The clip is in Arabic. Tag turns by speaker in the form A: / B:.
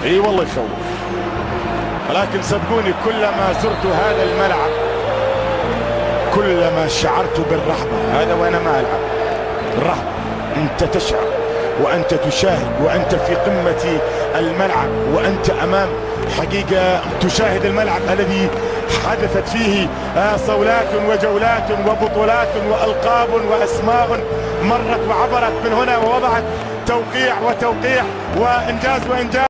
A: اي والله يخوف. ولكن صدقوني كلما زرت هذا الملعب كلما شعرت بالرهبة. هذا وانا ما العب الرهبة. انت تشعر وانت تشاهد وانت في قمة الملعب وانت امام حقيقة تشاهد الملعب الذي حدثت فيه صولات وجولات وبطولات والقاب واسماء مرت وعبرت من هنا ووضعت توقيع وانجاز